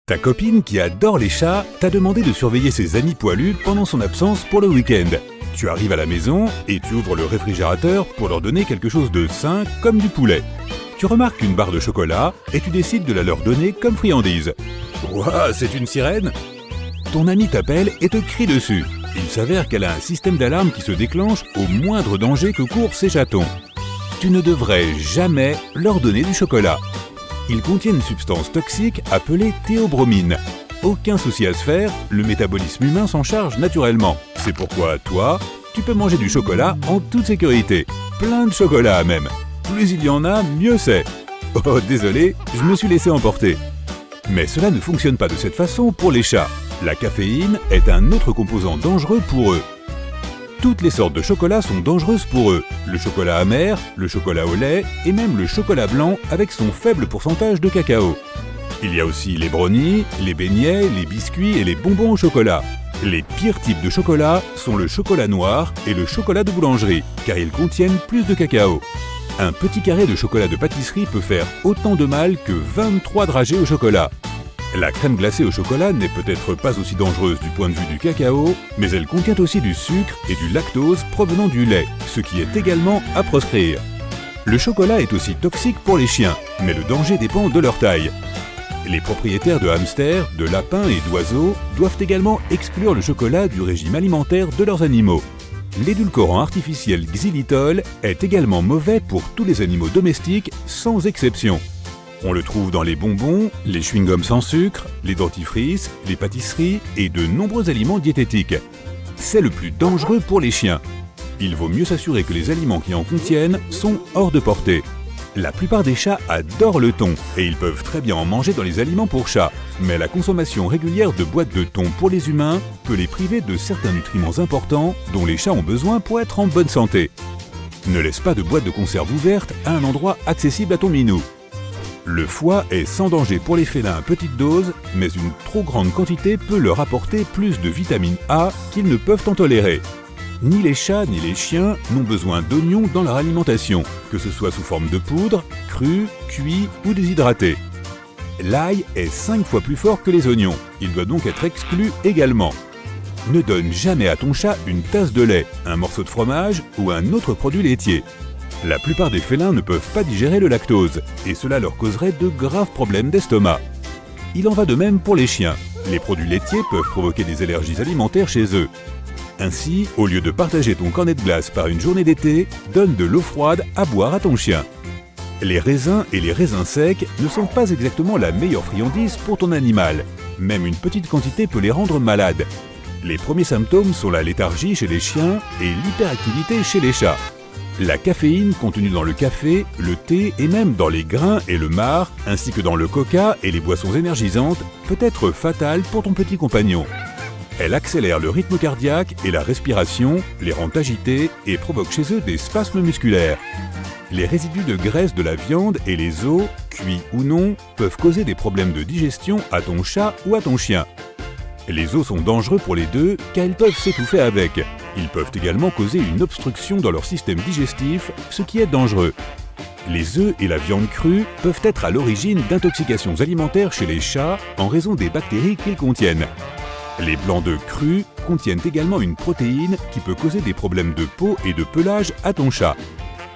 Ta copine qui adore les chats t'a demandé de surveiller ses amis poilus pendant son absence pour le week-end. Tu arrives à la maison et tu ouvres le réfrigérateur pour leur donner quelque chose de sain comme du poulet. Tu remarques une barre de chocolat et tu décides de la leur donner comme friandise. Ouah, c'est une sirène? Ton ami t'appelle et te crie dessus. Il s'avère qu'elle a un système d'alarme qui se déclenche au moindre danger que courent ses chatons. Tu ne devrais jamais leur donner du chocolat. Il contient une substance toxique appelée théobromine. Aucun souci à se faire, le métabolisme humain s'en charge naturellement. C'est pourquoi toi, tu peux manger du chocolat en toute sécurité. Plein de chocolat même. Plus il y en a, mieux c'est. Oh désolé, je me suis laissé emporter. Mais cela ne fonctionne pas de cette façon pour les chats. La caféine est un autre composant dangereux pour eux. Toutes les sortes de chocolat sont dangereuses pour eux. Le chocolat amer, le chocolat au lait et même le chocolat blanc avec son faible pourcentage de cacao. Il y a aussi les brownies, les beignets, les biscuits et les bonbons au chocolat. Les pires types de chocolat sont le chocolat noir et le chocolat de boulangerie, car ils contiennent plus de cacao. Un petit carré de chocolat de pâtisserie peut faire autant de mal que 23 dragées au chocolat. La crème glacée au chocolat n'est peut-être pas aussi dangereuse du point de vue du cacao, mais elle contient aussi du sucre et du lactose provenant du lait, ce qui est également à proscrire. Le chocolat est aussi toxique pour les chiens, mais le danger dépend de leur taille. Les propriétaires de hamsters, de lapins et d'oiseaux doivent également exclure le chocolat du régime alimentaire de leurs animaux. L'édulcorant artificiel xylitol est également mauvais pour tous les animaux domestiques, sans exception. On le trouve dans les bonbons, les chewing-gums sans sucre, les dentifrices, les pâtisseries et de nombreux aliments diététiques. C'est le plus dangereux pour les chiens. Il vaut mieux s'assurer que les aliments qui en contiennent sont hors de portée. La plupart des chats adorent le thon et ils peuvent très bien en manger dans les aliments pour chats. Mais la consommation régulière de boîtes de thon pour les humains peut les priver de certains nutriments importants dont les chats ont besoin pour être en bonne santé. Ne laisse pas de boîte de conserve ouverte à un endroit accessible à ton minou. Le foie est sans danger pour les félins à petite dose, mais une trop grande quantité peut leur apporter plus de vitamine A qu'ils ne peuvent en tolérer. Ni les chats ni les chiens n'ont besoin d'oignons dans leur alimentation, que ce soit sous forme de poudre, cru, cuit ou déshydraté. L'ail est 5 fois plus fort que les oignons, il doit donc être exclu également. Ne donne jamais à ton chat une tasse de lait, un morceau de fromage ou un autre produit laitier. La plupart des félins ne peuvent pas digérer le lactose, et cela leur causerait de graves problèmes d'estomac. Il en va de même pour les chiens. Les produits laitiers peuvent provoquer des allergies alimentaires chez eux. Ainsi, au lieu de partager ton cornet de glace par une journée d'été, donne de l'eau froide à boire à ton chien. Les raisins et les raisins secs ne sont pas exactement la meilleure friandise pour ton animal. Même une petite quantité peut les rendre malades. Les premiers symptômes sont la léthargie chez les chiens et l'hyperactivité chez les chats. La caféine contenue dans le café, le thé et même dans les grains et le marc, ainsi que dans le coca et les boissons énergisantes, peut être fatale pour ton petit compagnon. Elle accélère le rythme cardiaque et la respiration, les rend agités et provoque chez eux des spasmes musculaires. Les résidus de graisse de la viande et les os, cuits ou non, peuvent causer des problèmes de digestion à ton chat ou à ton chien. Les os sont dangereux pour les deux car ils peuvent s'étouffer avec. Ils peuvent également causer une obstruction dans leur système digestif, ce qui est dangereux. Les œufs et la viande crue peuvent être à l'origine d'intoxications alimentaires chez les chats en raison des bactéries qu'ils contiennent. Les blancs d'œufs crus contiennent également une protéine qui peut causer des problèmes de peau et de pelage à ton chat.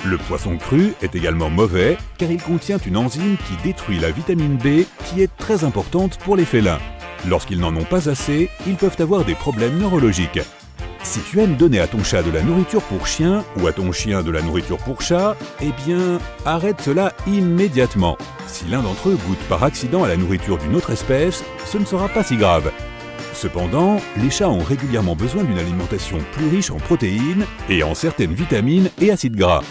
Le poisson cru est également mauvais car il contient une enzyme qui détruit la vitamine B qui est très importante pour les félins. Lorsqu'ils n'en ont pas assez, ils peuvent avoir des problèmes neurologiques. Si tu aimes donner à ton chat de la nourriture pour chien ou à ton chien de la nourriture pour chat, eh bien, arrête cela immédiatement. Si l'un d'entre eux goûte par accident à la nourriture d'une autre espèce, ce ne sera pas si grave. Cependant, les chats ont régulièrement besoin d'une alimentation plus riche en protéines et en certaines vitamines et acides gras.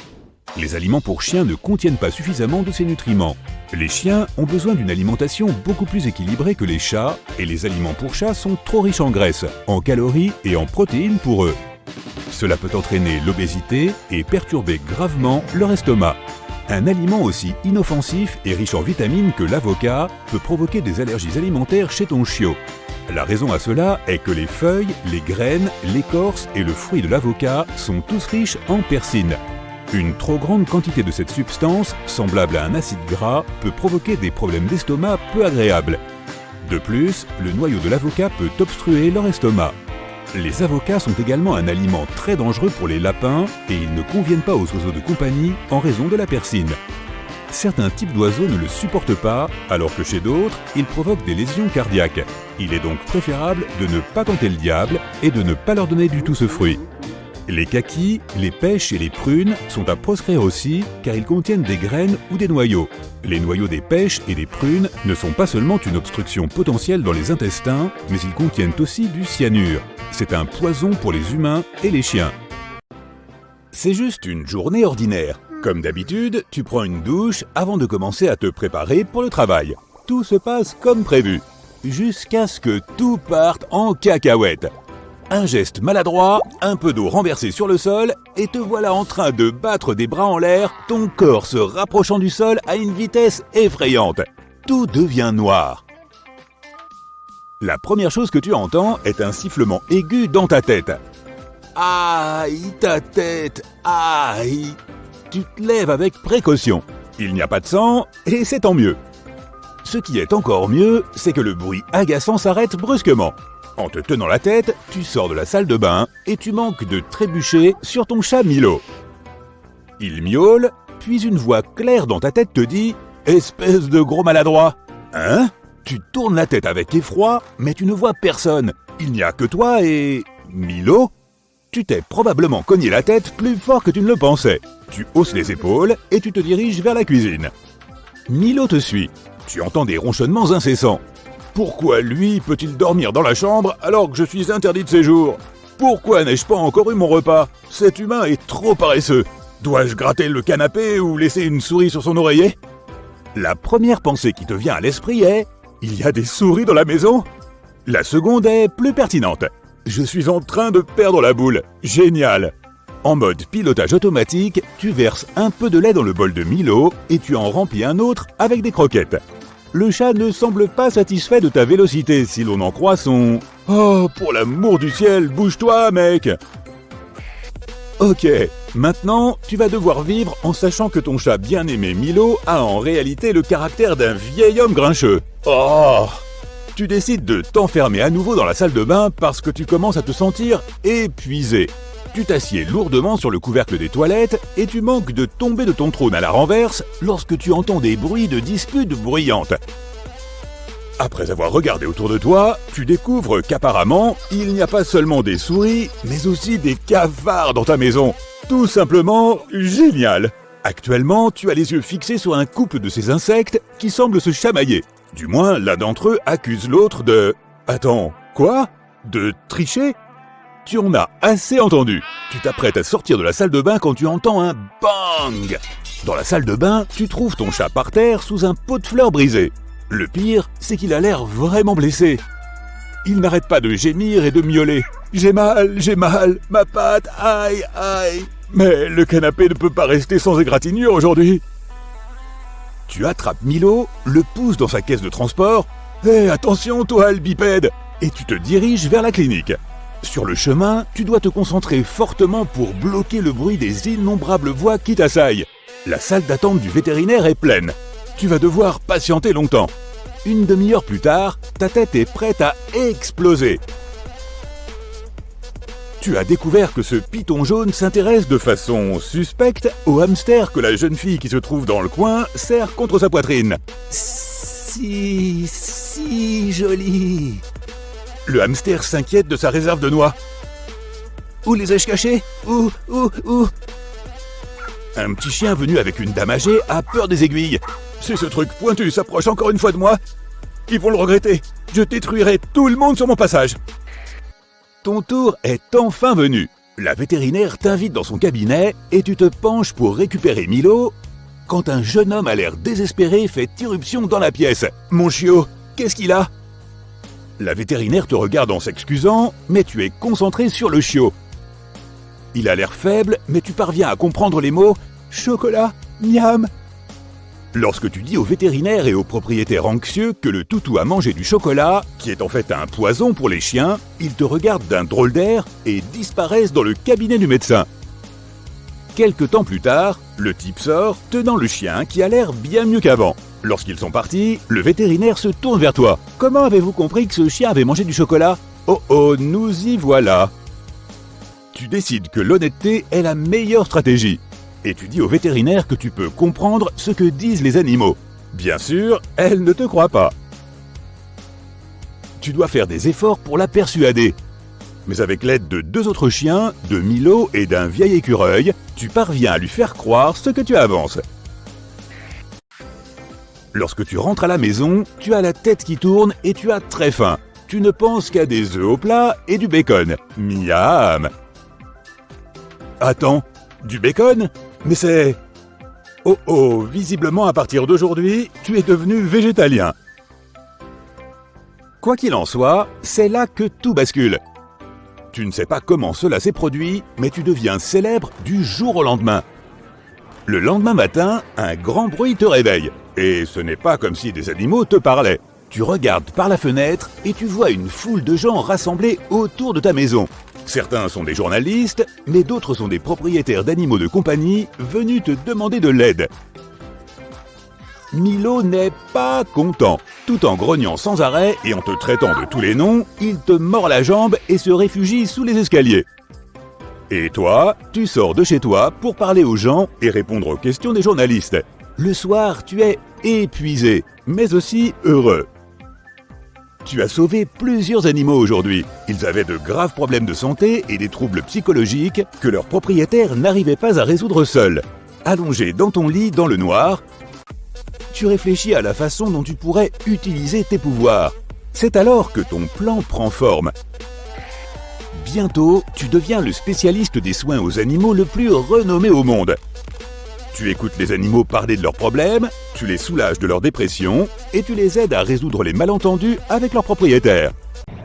Les aliments pour chiens ne contiennent pas suffisamment de ces nutriments. Les chiens ont besoin d'une alimentation beaucoup plus équilibrée que les chats, et les aliments pour chats sont trop riches en graisse, en calories et en protéines pour eux. Cela peut entraîner l'obésité et perturber gravement leur estomac. Un aliment aussi inoffensif et riche en vitamines que l'avocat peut provoquer des allergies alimentaires chez ton chiot. La raison à cela est que les feuilles, les graines, l'écorce et le fruit de l'avocat sont tous riches en persine. Une trop grande quantité de cette substance, semblable à un acide gras, peut provoquer des problèmes d'estomac peu agréables. De plus, le noyau de l'avocat peut obstruer leur estomac. Les avocats sont également un aliment très dangereux pour les lapins et ils ne conviennent pas aux oiseaux de compagnie en raison de la persine. Certains types d'oiseaux ne le supportent pas, alors que chez d'autres, il provoque des lésions cardiaques. Il est donc préférable de ne pas tenter le diable et de ne pas leur donner du tout ce fruit. Les kakis, les pêches et les prunes sont à proscrire aussi car ils contiennent des graines ou des noyaux. Les noyaux des pêches et des prunes ne sont pas seulement une obstruction potentielle dans les intestins, mais ils contiennent aussi du cyanure. C'est un poison pour les humains et les chiens. C'est juste une journée ordinaire. Comme d'habitude, tu prends une douche avant de commencer à te préparer pour le travail. Tout se passe comme prévu, jusqu'à ce que tout parte en cacahuète. Un geste maladroit, un peu d'eau renversée sur le sol, et te voilà en train de battre des bras en l'air, ton corps se rapprochant du sol à une vitesse effrayante. Tout devient noir. La première chose que tu entends est un sifflement aigu dans ta tête. Aïe, ta tête, aïe. Tu te lèves avec précaution. Il n'y a pas de sang, et c'est tant mieux. Ce qui est encore mieux, c'est que le bruit agaçant s'arrête brusquement. En te tenant la tête, tu sors de la salle de bain et tu manques de trébucher sur ton chat Milo. Il miaule, puis une voix claire dans ta tête te dit « Espèce de gros maladroit !» Hein ? Tu tournes la tête avec effroi, mais tu ne vois personne. Il n'y a que toi et... Milo ? Tu t'es probablement cogné la tête plus fort que tu ne le pensais. Tu hausses les épaules et tu te diriges vers la cuisine. Milo te suit. Tu entends des ronchonnements incessants. Pourquoi lui peut-il dormir dans la chambre alors que je suis interdit de séjour ? Pourquoi n'ai-je pas encore eu mon repas ? Cet humain est trop paresseux. Dois-je gratter le canapé ou laisser une souris sur son oreiller ? La première pensée qui te vient à l'esprit est « Il y a des souris dans la maison ?» La seconde est plus pertinente. « Je suis en train de perdre la boule. Génial !» En mode pilotage automatique, tu verses un peu de lait dans le bol de Milo et tu en remplis un autre avec des croquettes. Le chat ne semble pas satisfait de ta vélocité si l'on en croit son « Oh, pour l'amour du ciel, bouge-toi, mec !» Ok, maintenant, tu vas devoir vivre en sachant que ton chat bien-aimé Milo a en réalité le caractère d'un vieil homme grincheux. Oh ! Tu décides de t'enfermer à nouveau dans la salle de bain parce que tu commences à te sentir épuisé. Tu t'assieds lourdement sur le couvercle des toilettes et tu manques de tomber de ton trône à la renverse lorsque tu entends des bruits de disputes bruyantes. Après avoir regardé autour de toi, tu découvres qu'apparemment, il n'y a pas seulement des souris, mais aussi des cafards dans ta maison. Tout simplement génial. Actuellement, tu as les yeux fixés sur un couple de ces insectes qui semblent se chamailler. Du moins, l'un d'entre eux accuse l'autre de... Attends, quoi ? De tricher ? Tu en as assez entendu. Tu t'apprêtes à sortir de la salle de bain quand tu entends un bang. Dans la salle de bain, tu trouves ton chat par terre sous un pot de fleurs brisé. Le pire, c'est qu'il a l'air vraiment blessé. Il n'arrête pas de gémir et de miauler. J'ai mal, ma patte, aïe, aïe. Mais le canapé ne peut pas rester sans égratignure aujourd'hui. Tu attrapes Milo, le pousses dans sa caisse de transport. Hé, attention toi, le bipède. Et tu te diriges vers la clinique. Sur le chemin, tu dois te concentrer fortement pour bloquer le bruit des innombrables voix qui t'assaillent. La salle d'attente du vétérinaire est pleine. Tu vas devoir patienter longtemps. Une demi-heure plus tard, ta tête est prête à exploser. Tu as découvert que ce python jaune s'intéresse de façon suspecte au hamster que la jeune fille qui se trouve dans le coin serre contre sa poitrine. Si joli. Le hamster s'inquiète de sa réserve de noix. Où les ai-je cachés ? Où ? Un petit chien venu avec une dame âgée a peur des aiguilles. Si ce truc pointu s'approche encore une fois de moi, ils vont le regretter. Je détruirai tout le monde sur mon passage. Ton tour est enfin venu. La vétérinaire t'invite dans son cabinet et tu te penches pour récupérer Milo quand un jeune homme à l'air désespéré fait irruption dans la pièce. Mon chiot, qu'est-ce qu'il a ? La vétérinaire te regarde en s'excusant, mais tu es concentré sur le chiot. Il a l'air faible, mais tu parviens à comprendre les mots « chocolat, miam ». Lorsque tu dis au vétérinaire et au propriétaire anxieux que le toutou a mangé du chocolat, qui est en fait un poison pour les chiens, ils te regardent d'un drôle d'air et disparaissent dans le cabinet du médecin. Quelque temps plus tard, le type sort, tenant le chien qui a l'air bien mieux qu'avant. Lorsqu'ils sont partis, le vétérinaire se tourne vers toi. « Comment avez-vous compris que ce chien avait mangé du chocolat ? Oh oh, nous y voilà !» Tu décides que l'honnêteté est la meilleure stratégie. Et tu dis au vétérinaire que tu peux comprendre ce que disent les animaux. Bien sûr, elle ne te croit pas. Tu dois faire des efforts pour la persuader. Mais avec l'aide de 2 autres chiens, de Milo et d'un vieil écureuil, tu parviens à lui faire croire ce que tu avances. Lorsque tu rentres à la maison, tu as la tête qui tourne et tu as très faim. Tu ne penses qu'à des œufs au plat et du bacon. Miam! Attends, du bacon? Mais c'est... Oh oh, visiblement à partir d'aujourd'hui, tu es devenu végétalien. Quoi qu'il en soit, c'est là que tout bascule. Tu ne sais pas comment cela s'est produit, mais tu deviens célèbre du jour au lendemain. Le lendemain matin, un grand bruit te réveille. Et ce n'est pas comme si des animaux te parlaient. Tu regardes par la fenêtre et tu vois une foule de gens rassemblés autour de ta maison. Certains sont des journalistes, mais d'autres sont des propriétaires d'animaux de compagnie venus te demander de l'aide. Milo n'est pas content. Tout en grognant sans arrêt et en te traitant de tous les noms, il te mord la jambe et se réfugie sous les escaliers. Et toi, tu sors de chez toi pour parler aux gens et répondre aux questions des journalistes. Le soir, tu es épuisé, mais aussi heureux. Tu as sauvé plusieurs animaux aujourd'hui. Ils avaient de graves problèmes de santé et des troubles psychologiques que leurs propriétaires n'arrivaient pas à résoudre seuls. Allongé dans ton lit dans le noir, tu réfléchis à la façon dont tu pourrais utiliser tes pouvoirs. C'est alors que ton plan prend forme. Bientôt, tu deviens le spécialiste des soins aux animaux le plus renommé au monde. Tu écoutes les animaux parler de leurs problèmes, tu les soulages de leur dépression et tu les aides à résoudre les malentendus avec leurs propriétaires.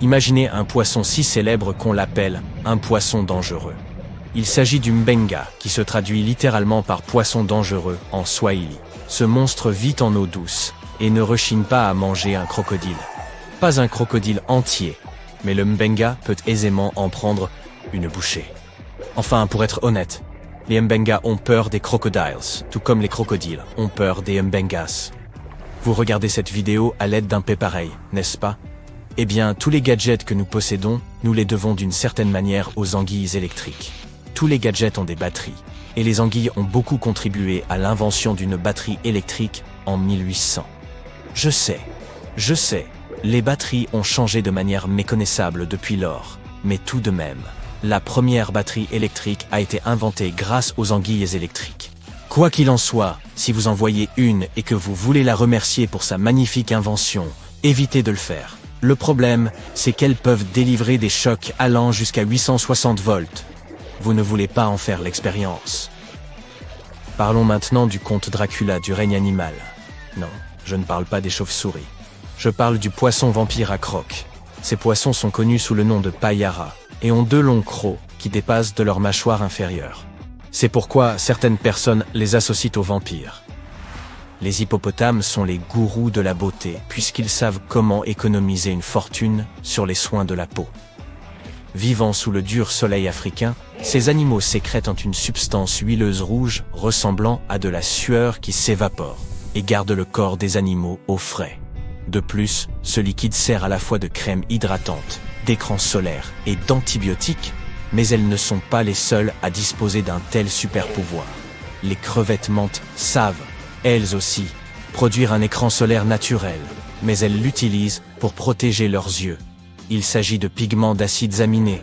Imaginez un poisson si célèbre qu'on l'appelle un poisson dangereux. Il s'agit du mbenga, qui se traduit littéralement par poisson dangereux en swahili. Ce monstre vit en eau douce et ne rechigne pas à manger un crocodile. Pas un crocodile entier, mais le mbenga peut aisément en prendre une bouchée. Enfin, pour être honnête, les mbengas ont peur des crocodiles, tout comme les crocodiles ont peur des mbengas. Vous regardez cette vidéo à l'aide d'un P pareil, n'est-ce pas? Eh bien, tous les gadgets que nous possédons, nous les devons d'une certaine manière aux anguilles électriques. Tous les gadgets ont des batteries, et les anguilles ont beaucoup contribué à l'invention d'une batterie électrique en 1800. Je sais, les batteries ont changé de manière méconnaissable depuis lors, mais tout de même, la première batterie électrique a été inventée grâce aux anguilles électriques. Quoi qu'il en soit, si vous en voyez une et que vous voulez la remercier pour sa magnifique invention, évitez de le faire. Le problème, c'est qu'elles peuvent délivrer des chocs allant jusqu'à 860 volts. Vous ne voulez pas en faire l'expérience. Parlons maintenant du conte Dracula du règne animal. Non, je ne parle pas des chauves-souris. Je parle du poisson vampire à crocs. Ces poissons sont connus sous le nom de payara et ont 2 longs crocs qui dépassent de leur mâchoire inférieure. C'est pourquoi certaines personnes les associent aux vampires. Les hippopotames sont les gourous de la beauté puisqu'ils savent comment économiser une fortune sur les soins de la peau. Vivant sous le dur soleil africain, ces animaux sécrètent une substance huileuse rouge ressemblant à de la sueur qui s'évapore et garde le corps des animaux au frais. De plus, ce liquide sert à la fois de crème hydratante, d'écran solaire et d'antibiotiques, mais elles ne sont pas les seules à disposer d'un tel super pouvoir. Les crevettes mantes savent, elles aussi, produire un écran solaire naturel, mais elles l'utilisent pour protéger leurs yeux. Il s'agit de pigments d'acides aminés,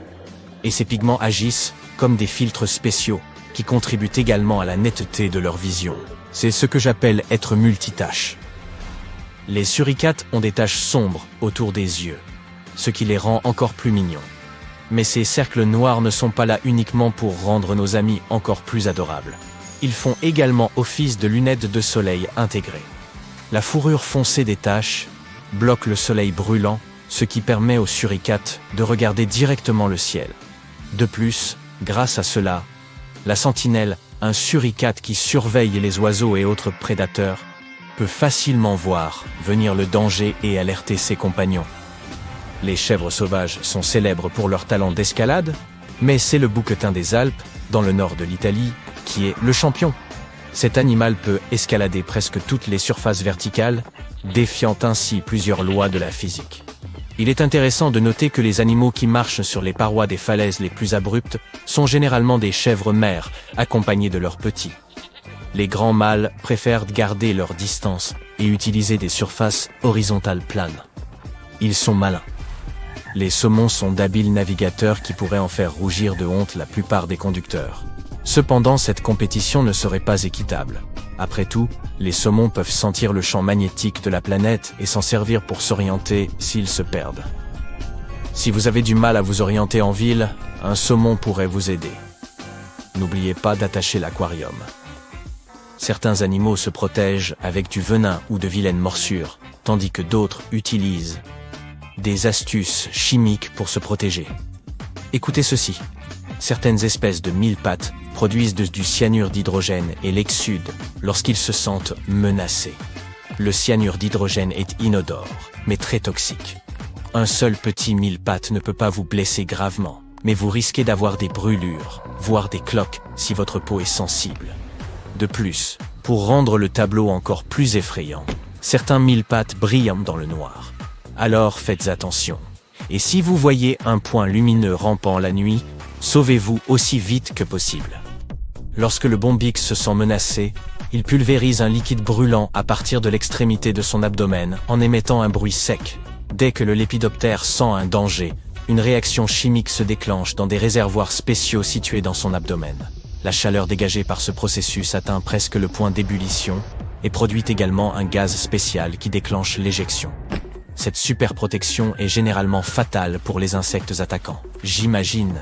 et ces pigments agissent comme des filtres spéciaux qui contribuent également à la netteté de leur vision. C'est ce que j'appelle être multitâche. Les suricates ont des taches sombres autour des yeux, ce qui les rend encore plus mignons. Mais ces cercles noirs ne sont pas là uniquement pour rendre nos amis encore plus adorables. Ils font également office de lunettes de soleil intégrées. La fourrure foncée des taches bloque le soleil brûlant, ce qui permet aux suricates de regarder directement le ciel. De plus, grâce à cela, la sentinelle, un suricate qui surveille les oiseaux et autres prédateurs, peut facilement voir venir le danger et alerter ses compagnons. Les chèvres sauvages sont célèbres pour leur talent d'escalade, mais c'est le bouquetin des Alpes, dans le nord de l'Italie, qui est le champion. Cet animal peut escalader presque toutes les surfaces verticales, défiant ainsi plusieurs lois de la physique. Il est intéressant de noter que les animaux qui marchent sur les parois des falaises les plus abruptes sont généralement des chèvres mères, accompagnées de leurs petits. Les grands mâles préfèrent garder leur distance et utiliser des surfaces horizontales planes. Ils sont malins. Les saumons sont d'habiles navigateurs qui pourraient en faire rougir de honte la plupart des conducteurs. Cependant, cette compétition ne serait pas équitable. Après tout, les saumons peuvent sentir le champ magnétique de la planète et s'en servir pour s'orienter s'ils se perdent. Si vous avez du mal à vous orienter en ville, un saumon pourrait vous aider. N'oubliez pas d'attacher l'aquarium. Certains animaux se protègent avec du venin ou de vilaines morsures, tandis que d'autres utilisent des astuces chimiques pour se protéger. Écoutez ceci. Certaines espèces de mille-pattes produisent du cyanure d'hydrogène et l'exsudent lorsqu'ils se sentent menacés. Le cyanure d'hydrogène est inodore, mais très toxique. Un seul petit mille-pattes ne peut pas vous blesser gravement, mais vous risquez d'avoir des brûlures, voire des cloques si votre peau est sensible. De plus, pour rendre le tableau encore plus effrayant, certains mille-pattes brillent dans le noir. Alors faites attention. Et si vous voyez un point lumineux rampant la nuit, sauvez-vous aussi vite que possible. Lorsque le bombix se sent menacé, il pulvérise un liquide brûlant à partir de l'extrémité de son abdomen en émettant un bruit sec. Dès que le lépidoptère sent un danger, une réaction chimique se déclenche dans des réservoirs spéciaux situés dans son abdomen. La chaleur dégagée par ce processus atteint presque le point d'ébullition et produit également un gaz spécial qui déclenche l'éjection. Cette super protection est généralement fatale pour les insectes attaquants. J'imagine